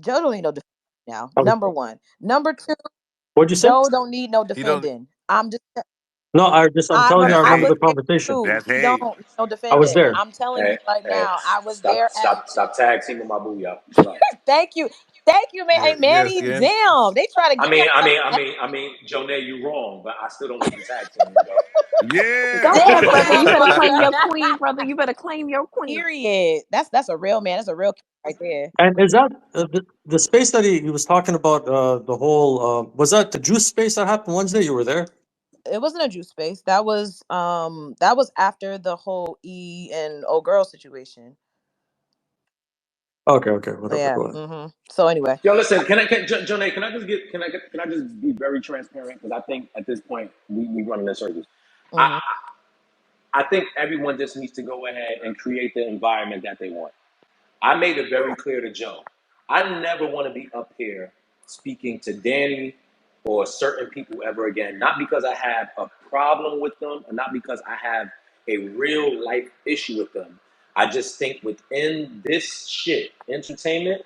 don't need no defending now. Um, Number one. Number two. what'd you say? Joe don't need no He don't. defending. I'm just. No, I'm telling you, I That's I remember was the hate. there conversation. too. That's He hate. don't need no I was defending. there. I'm telling hey, you right hey, now. I was stop, there as. stop tag teaming my boo, y'all. Chill out. Thank you, thank you, man. Yeah, Hey, yes, Manny. yeah. Damn, they try to I give him mean, I some. mean, I mean, I mean, Jonay, you wrong, but I still don't need to tag team you though. Yeah. Yeah, Damn, brother, you better claim motherfucker. your queen, brother. You better claim your queen. Period. That's a real man. That's a real kid right there. And is that the space that he was talking about? The whole was that the juice space that happened Wednesday? You were there. It wasn't a juice space. That was after the whole E and old girl situation. Okay, okay, whatever. Yeah. Go ahead. So anyway, Yo, listen, Jonay, can I just can I just be very transparent? Because I think at this point we running in circles. I hmm I think everyone just needs to go ahead and create the environment that they want. I made it very clear to Joe. I never want to be up here speaking to Danny or certain people ever again. Not because I have a problem with them, or not because I have a real life issue with them. I just think within this shit, entertainment,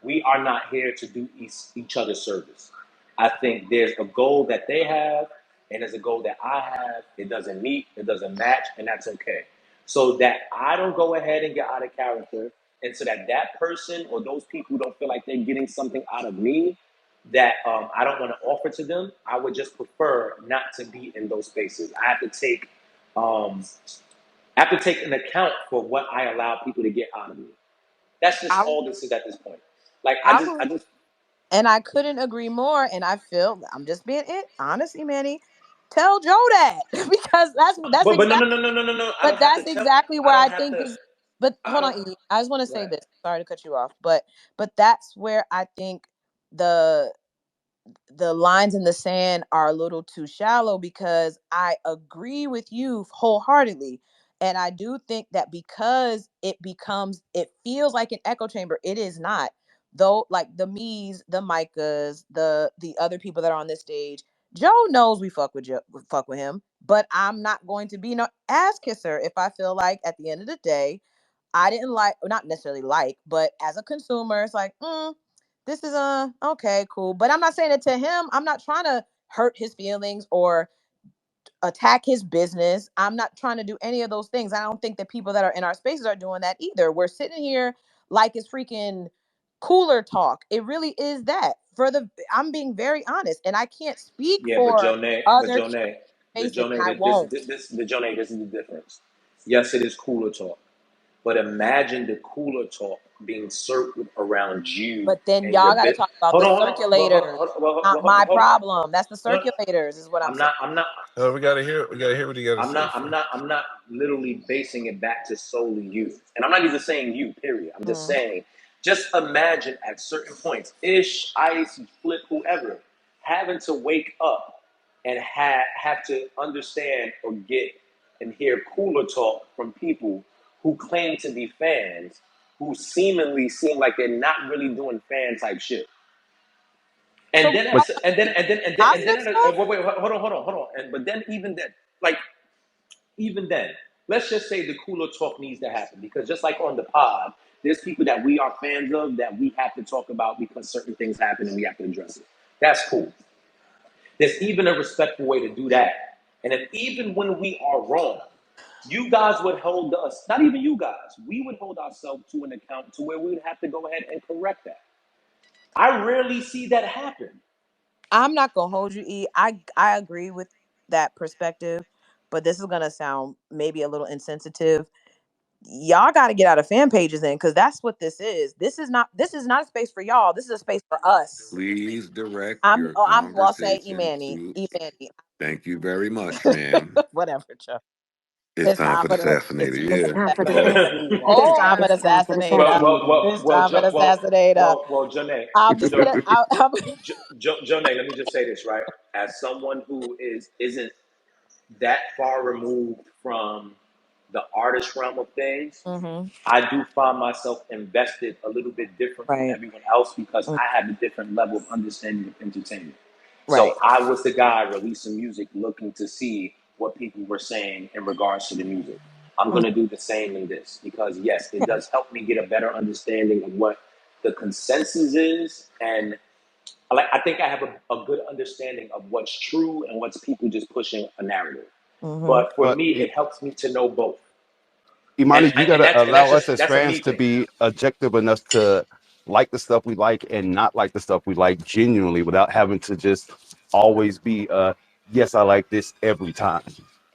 we are not here to do each other service. I think there's a goal that they have, and there's a goal that I have. It doesn't meet, it doesn't match, and that's okay. So that I don't go ahead and get out of character, and so that that person or those people don't feel like they're getting something out of me that I don't want to offer to them. I would just prefer not to be in those spaces. Um, I have to take an account for what I allow people to get out of me. That's just I all this is at this point. Like I I would, just and I couldn't agree more. And I feel I'm just being it honestly, Manny. Tell Joe that because that's but no exactly. no no no no no no. I But don't have to that's tell. exactly I where don't I have think to. is. But I hold don't. on, E. I just want to say Right. this. Sorry to cut you off, but that's where I think the the lines in the sand are a little too shallow because I agree with you wholeheartedly. And I do think that because it feels like an echo chamber. It is not. Though, like the me's, the Micahs, the other people that are on this stage, Joe knows we fuck with him, but I'm not going to be no ass kisser if I feel like at the end of the day, I didn't like, or not necessarily like, but as a consumer, it's like, this is okay, cool. But I'm not saying it to him. I'm not trying to hurt his feelings or attack his business. I'm not trying to do any of those things. I don't think that people that are in our spaces are doing that either. We're sitting here like it's freaking cooler talk. It really is that. I'm being very honest, and I can't speak Yeah, for other but spaces, and Jonay, I won't. this is the difference. Yes, it is cooler talk, but imagine the cooler talk being circled around you But then and your y'all got to bit. talk about Hold the on, hold on, circulators. Not my hold on. problem. That's the No, circulators, is what I'm I'm saying. not. I'm not. We gotta hear. We gotta hear what he gotta I'm say not. I'm first. not. I'm not literally basing it back to solely you, and I'm not even saying you. Period. I'm just Mm. saying. Just imagine at certain points, Ish, Ice, Flip, whoever, having to wake up and have to understand or get and hear cooler talk from people who claim to be fans, who seemingly seem like they're not really doing fan type shit. And So then, But positive stuff. wait, hold on. And but then even then, like even then, let's just say the cooler talk needs to happen because just like on the pod, there's people that we are fans of that we have to talk about because certain things happen and we have to address it. That's cool. There's even a respectful way to do that. And then even when we are wrong, you guys would hold us, not even you guys, we would hold ourselves to an account to where we would have to go ahead and correct that. I rarely see that happen. I'm not gonna hold you, E. I agree with that perspective, but this is gonna sound maybe a little insensitive. Y'all got to get out of fan pages then, because that's what this is. This is not a space for y'all. This is a space for us. Please direct your Well, I'll say conversation Emanny. to. Emanny. Thank you very much, ma'am. Whatever, Chuck. It's It's time time for the for the it's assassinator. It's Yeah. time for the assassinator. it's time for the It's time for the assassinator. It's time for the assassinator. Janae, I'll just put it out. Janae, let me just say this, right? As someone who isn't that far removed from the artist realm of things, Hmm. I do find myself invested a little bit different from Right. everyone else because Mm. I have a different level of understanding of entertainment. Right. So I was the guy releasing music looking to see what people were saying in regards to the music. I'm Mm. going to do the same in this because, yes, it does help me get a better understanding of what the consensus is. And I think I have a good understanding of what's true and what's people just pushing a narrative. Hmm. But for me, it helps me to know both. And, Imani, you and, gotta allow us as that's a fans me to thing. be objective enough to like the stuff we like and not like the stuff we like genuinely without having to just always be yes, I like this every time.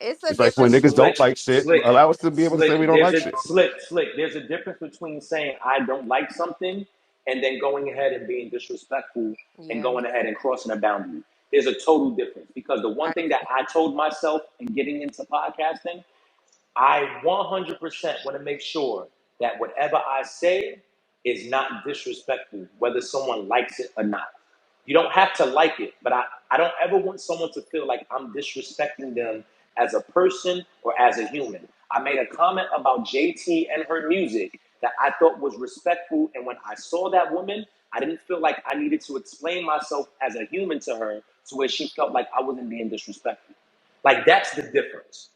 It's a It's like when difference. niggas Slick, don't like shit, slick, allow us to be able to say we don't There's like a shit. slick. There's a difference between saying I don't like something and then going ahead and being disrespectful and Yeah, going ahead and crossing a boundary. There's a total difference because the one I thing that agree. I told myself in getting into podcasting, I 100% want to make sure that whatever I say is not disrespectful, whether someone likes it or not. You don't have to like it, but I don't ever want someone to feel like I'm disrespecting them as a person or as a human. I made a comment about JT and her music that I thought was respectful. And when I saw that woman, I didn't feel like I needed to explain myself as a human to her to where she felt like I wasn't being disrespectful. Like that's the difference.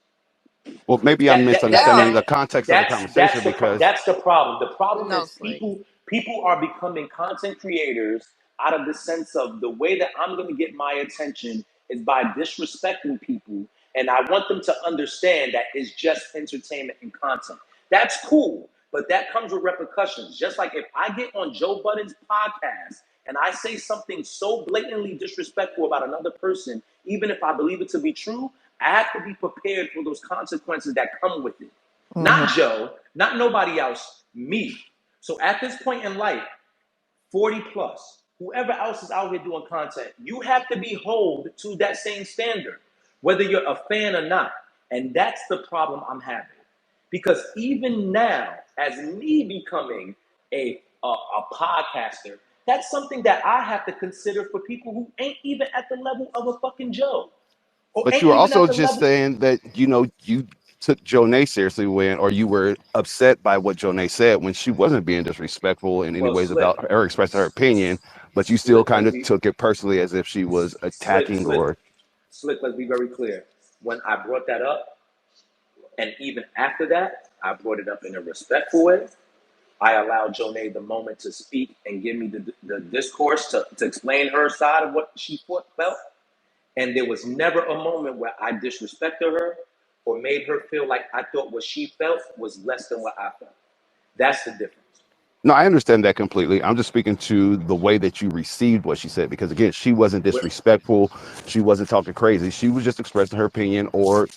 Well, maybe I'm That, that, that, misunderstanding Well, the that, context of the conversation because that's the problem. The problem no, is Slick. people are becoming content creators out of the sense of the way that I'm going to get my attention is by disrespecting people, and I want them to understand that it's just entertainment and content. That's cool, but that comes with repercussions. Just like if I get on Joe Budden's podcast and I say something so blatantly disrespectful about another person, even if I believe it to be true, I have to be prepared for those consequences that come with it. Hmm. Not Joe, not nobody else, me. So at this point in life, 40 plus, whoever else is out here doing content, you have to be held to that same standard, whether you're a fan or not. And that's the problem I'm having. Because even now, as me becoming a podcaster, that's something that I have to consider for people who ain't even at the level of a fucking Joe or but ain't you were even at also the just level. saying that you took Jonay seriously when, or you were upset by what Jonay said when she wasn't being disrespectful in any Well, ways about her expressing her opinion, but you still Slick, kind of took it personally as if she was slick, attacking slick, or. slick. Let's be very clear. When I brought that up, and even after that, I brought it up in a respectful way. I allowed Jonay the moment to speak and give me the discourse to explain her side of what she felt. And there was never a moment where I disrespected her or made her feel like I thought what she felt was less than what I felt. That's the difference. No, I understand that completely. I'm just speaking to the way that you received what she said, because again, she wasn't disrespectful. She wasn't talking crazy. She was just expressing her opinion or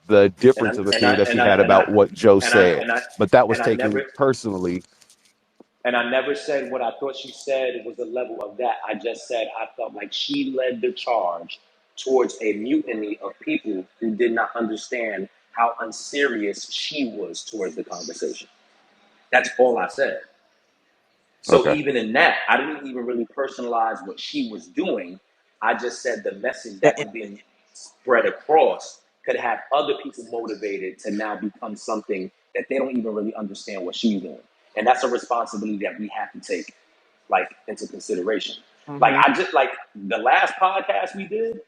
the And difference I of and I opinion that and she I had and I about what Joe and I said. and I But that was and I taken never personally. and I never said what I thought she said was the level of that. I just said I felt like she led the charge towards a mutiny of people who did not understand how unserious she was towards the conversation. That's all I said. So Okay. even in that, I didn't even really personalize what she was doing. I just said the message that was being spread across could have other people motivated to now become something that they don't even really understand what she's doing. And that's a responsibility that we have to take like into consideration. Like Hmm. I just like the last podcast we did,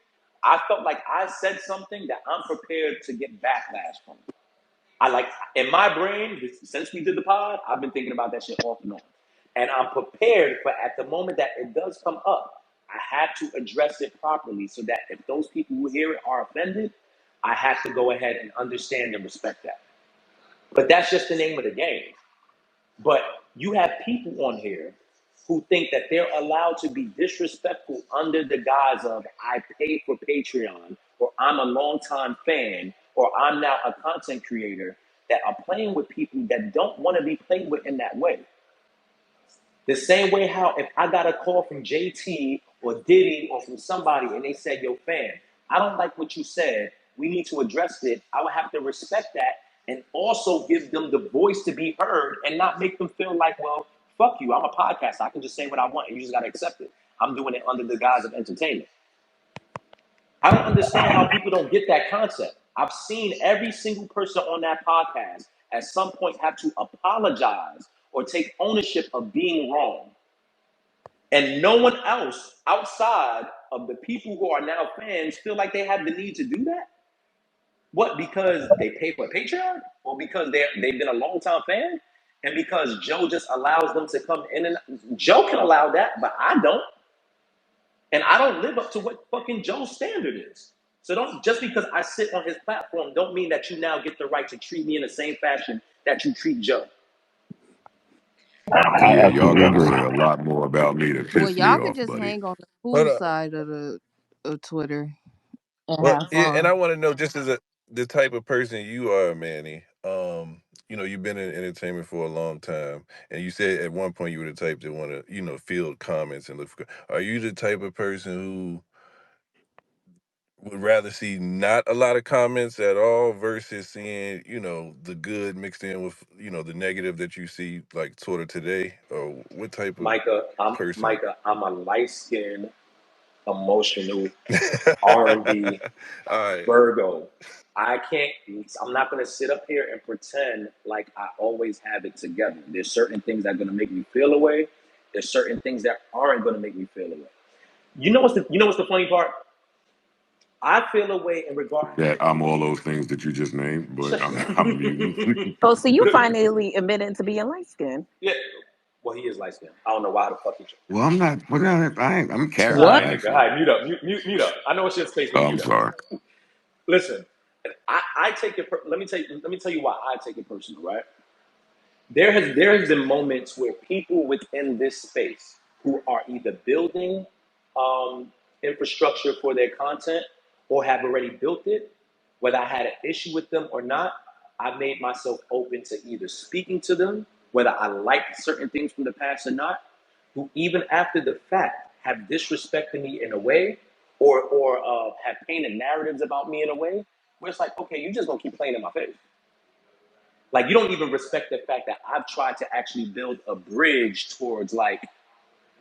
I felt like I said something that I'm prepared to get backlash from. I like in my brain since we did the pod, I've been thinking about that shit off and on, and I'm prepared for at the moment that it does come up, I have to address it properly so that if those people who hear it are offended, I have to go ahead and understand and respect that. But that's just the name of the game. But you have people on here who think that they're allowed to be disrespectful under the guise of I pay for Patreon or I'm a longtime fan or I'm now a content creator that are playing with people that don't want to be played with in that way. The same way how if I got a call from JT or Diddy or from somebody and they said, yo, fam, I don't like what you said. We need to address it. I would have to respect that and also give them the voice to be heard and not make them feel like, well, fuck you. I'm a podcast. I can just say what I want and you just got to accept it. I'm doing it under the guise of entertainment. I don't understand how people don't get that concept. I've seen every single person on that podcast at some point have to apologize or take ownership of being wrong. And no one else outside of the people who are now fans feel like they have the need to do that? What, because they pay for Patreon? Or because they've been a long time fan? And because Joe just allows them to come in and Joe can allow that, but I don't. And I don't live up to what fucking Joe's standard is. So don't just because I sit on his platform don't mean that you now get the right to treat me in the same fashion that you treat Joe. I Yeah, y'all got to absolutely say agree. a lot more about me to Well, piss me y'all could off, just buddy. hang on the Hold cool on. side of Twitter and Well, have yeah, and I fun. want to know, just as the type of person you are, Manny. You've been in entertainment for a long time, and you said at one point you were the type that want to, field comments and look for. Are you the type of person who would rather see not a lot of comments at all versus seeing, the good mixed in with, the negative that you see, like sort of today? Or what type of person? Micah, I'm a light skinned, emotional R&B All right. Virgo. I can't. I'm not gonna sit up here and pretend like I always have it together. There's certain things that are gonna make me feel away. There's certain things that aren't gonna make me feel away. You know what's the funny part? I feel away in regard. That I'm all those things that you just named, but I'm muting. Oh, so you finally admitted to being light skinned. Yeah. Well, he is light skinned. I don't know why the fuck he. Well, I'm not. Well, I'm All Carolyn What? right, nigga. All actually. right, mute up. Mute up. I know it's your space, but Oh, mute I'm up. sorry. Listen, I take it. Let me tell you why I take it personal. Right? There has been moments where people within this space who are either building um, infrastructure for their content or have already built it, whether I had an issue with them or not, I made myself open to either speaking to them, whether I liked certain things from the past or not, who even after the fact have disrespected me in a way or have painted narratives about me in a way where it's like, okay, you just gonna keep playing in my face. Like you don't even respect the fact that I've tried to actually build a bridge towards like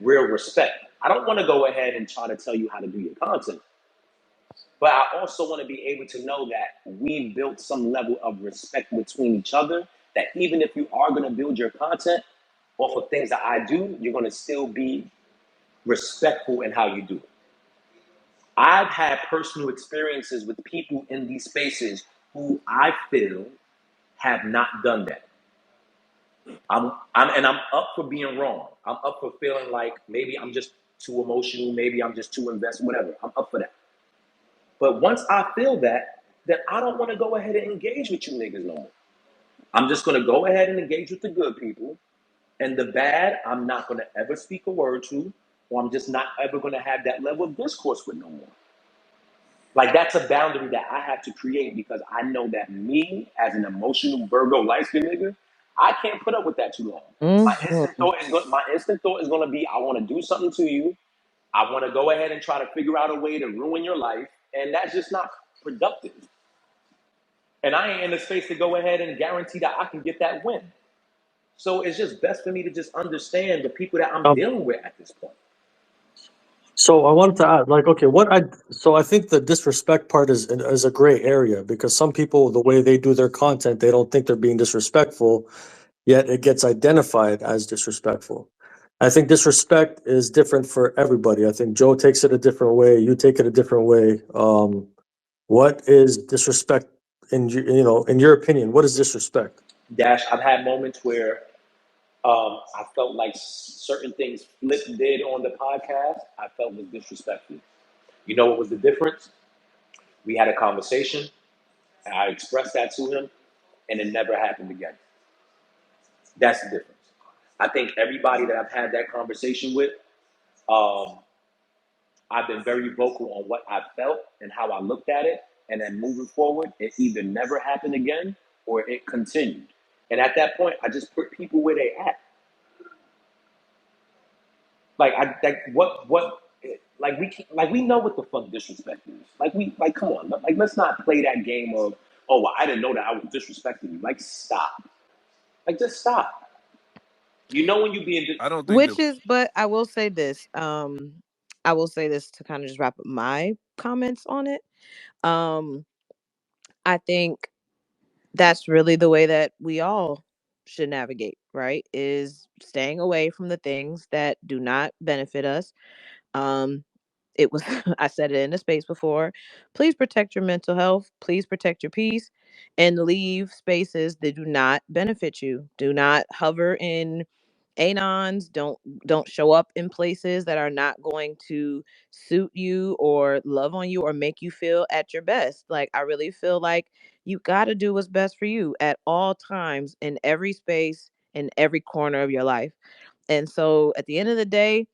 real respect. I don't want to go ahead and try to tell you how to do your content. But I also want to be able to know that we built some level of respect between each other. That even if you are going to build your content off of things that I do, you're going to still be respectful in how you do it. I've had personal experiences with people in these spaces who I feel have not done that. I'm up for being wrong. I'm up for feeling like maybe I'm just too emotional, maybe I'm just too invested, whatever. I'm up for that. But once I feel that, then I don't want to go ahead and engage with you niggas no more. I'm just gonna go ahead and engage with the good people, and the bad, I'm not gonna ever speak a word to, or I'm just not ever gonna have that level of discourse with no more. Like that's a boundary that I have to create because I know that me as an emotional Virgo light skinned nigga, I can't put up with that too long. Hmm. My instant thought is gonna be I want to do something to you. I want to go ahead and try to figure out a way to ruin your life, and that's just not productive. And I ain't in the space to go ahead and guarantee that I can get that win. So it's just best for me to just understand the people that I'm Um, dealing with at this point. so I wanted to add, like, okay, so I think the disrespect part is a gray area because some people, the way they do their content, they don't think they're being disrespectful, yet it gets identified as disrespectful. I think disrespect is different for everybody. I think Joe takes it a different way. You take it a different way. What is disrespect in your opinion? What is disrespect? Dash, I've had moments where I felt like certain things Flip did on the podcast, I felt was disrespectful. You know what was the difference? We had a conversation, and I expressed that to him, and it never happened again. That's the difference. I think everybody that I've had that conversation with, um, I've been very vocal on what I felt and how I looked at it. And then moving forward, it either never happened again or it continued. And at that point, I just put people where they at. Like we know what the fuck disrespect is. Like come on, like let's not play that game of oh well, I didn't know that I was disrespecting you. Like stop, like just stop. You know when you being I don't think the Which is, but I will say this. I will say this to kind of just wrap up my comments on it. Um, I think that's really the way that we all should navigate, right? Is staying away from the things that do not benefit us. Um, it was I said it in the space before. Please protect your mental health. Please protect your peace, and leave spaces that do not benefit you. Do not hover in anons. Don't show up in places that are not going to suit you or love on you or make you feel at your best. Like I really feel like you got to do what's best for you at all times in every space in every corner of your life. And so at the end of the day,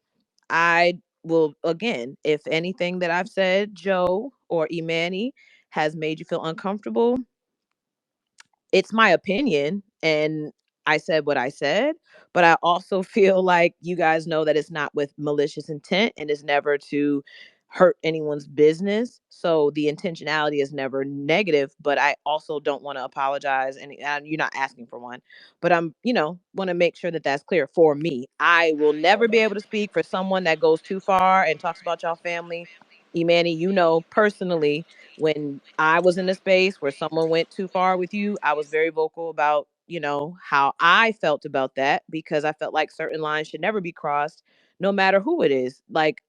I will again, if anything that I've said, Joe or Emanny, has made you feel uncomfortable, it's my opinion and I said what I said, but I also feel like you guys know that it's not with malicious intent and it's never to hurt anyone's business. So the intentionality is never negative, but I also don't want to apologize and you're not asking for one. But I'm, want to make sure that that's clear for me. I will never be able to speak for someone that goes too far and talks about y'all family. Imani, personally, when I was in a space where someone went too far with you, I was very vocal about, how I felt about that because I felt like certain lines should never be crossed, no matter who it is. Like,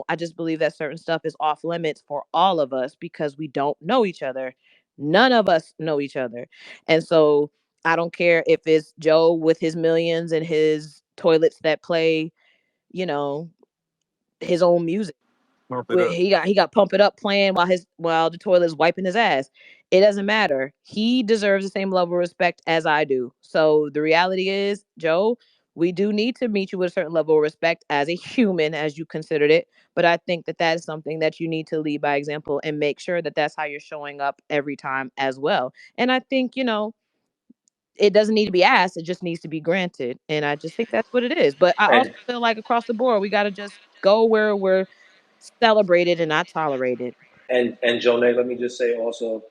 I just believe that certain stuff is off limits for all of us because we don't know each other. None of us know each other. And so I don't care if it's Joe with his millions and his toilets that play, you know, his own music. pump it up. He got pump it up playing while the toilet's wiping his ass. It doesn't matter. He deserves the same level of respect as I do. So the reality is, Joe, we do need to meet you with a certain level of respect as a human, as you considered it. But I think that that is something that you need to lead by example and make sure that that's how you're showing up every time as well. And I think it doesn't need to be asked; it just needs to be granted. And I just think that's what it is. But I also And feel like across the board, we got to just go where we're celebrated and not tolerated. and Jonay, let me just say also,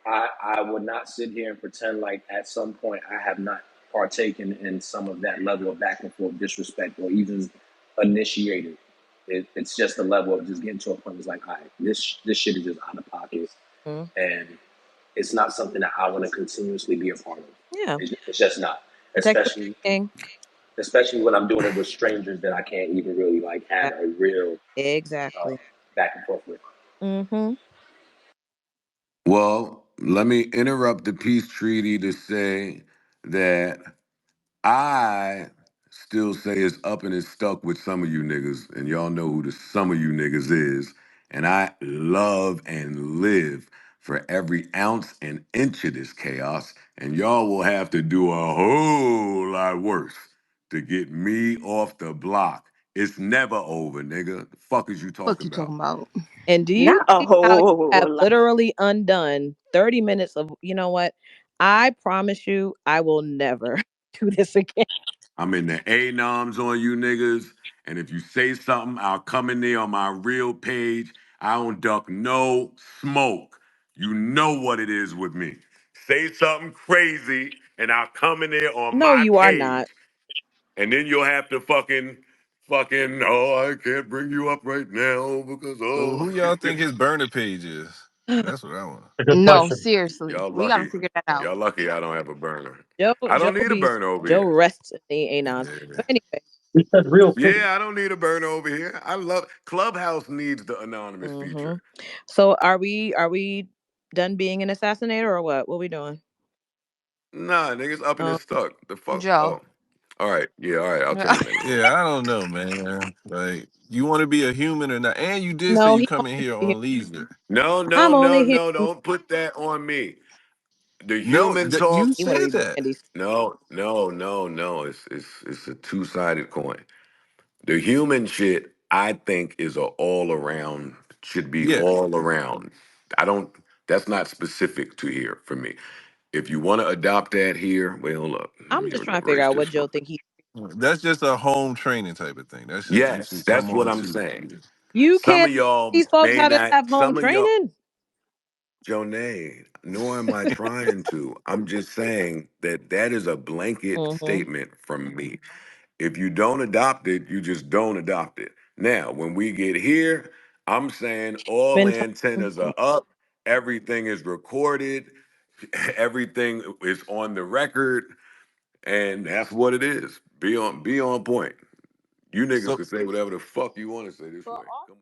I would not sit here and pretend like at some point I have not partaken in some of that level of back and forth disrespect or even initiated It's just the level of just getting to a point where it's like, all right, this shit is just out of pocket, Mhm. and it's not something that I want to continuously be a part of. Yeah. It's just not, Protect your especially king. when I'm doing it with strangers that I can't even really like have a real uh, Exactly. back and forth with. Mm-hmm. Well, let me interrupt the peace treaty to say that I still say it's up and it's stuck with some of you niggas, and y'all know who the some of you niggas is. And I love and live for every ounce and inch of this chaos, and y'all will have to do a whole lot worse to get me off the block. It's never over, nigga. The fuck is you Fuck talking you about? talking about? And do you Not a see how you have whole lot. literally undone 30 minutes of, you know what? I promise you, I will never do this again. I'm in the A noms on you niggas. And if you say something, I'll come in there on my real page. I don't duck no smoke. You know what it is with me. Say something crazy, and I'll come in there on No, my you are page. not. And then you'll have to fucking, oh, I can't bring you up right now because, So oh. who y'all think his burner page is? That's what I want. A good No, question. seriously, Y'all we gotta lucky. figure that out. Y'all lucky I don't have a burner. Joe I Joe don't need a be burner over Joe here. rests in the anons. Yeah. But anyway. You said real quick. Yeah, I don't need a burner over here. I love Clubhouse needs the anonymous Hmm. feature. So are we done being an assassinator or what we doing? Nah, niggas up and Um it's stuck. The fuck? Joe. Oh. All right. Yeah, all right. I'll turn them in. Yeah, I don't know, man. Like, you want to be a human or not? And you did say no, you he come in only here here. No, on leisure. no, I'm no, only here. no. Don't put that on me. The No, human talk. you He wanna said be that. Brandy's. No, no, no, no. It's a two-sided coin. The human shit, I think, is a all around, should be Yeah. all around. I don't, that's not specific to here for me. If you want to adopt that here, wait, hold up. Let I'm me just trying to figure erase out what this Joe one. think he. That's just a home training type of thing. That's just you Yes, should that's come what on I'm to. saying. You Some can't of y'all teach these folks may how to not, have home some of y'all, training. Jonay, nor am I trying to. I'm just saying that that is a blanket Mm-hmm. statement from me. If you don't adopt it, you just don't adopt it. Now, when we get here, I'm saying all Spend time. antennas are up, everything is recorded, everything is on the record, and that's what it is. Be on point. You niggas So can say whatever the fuck you want to say this For way. all Come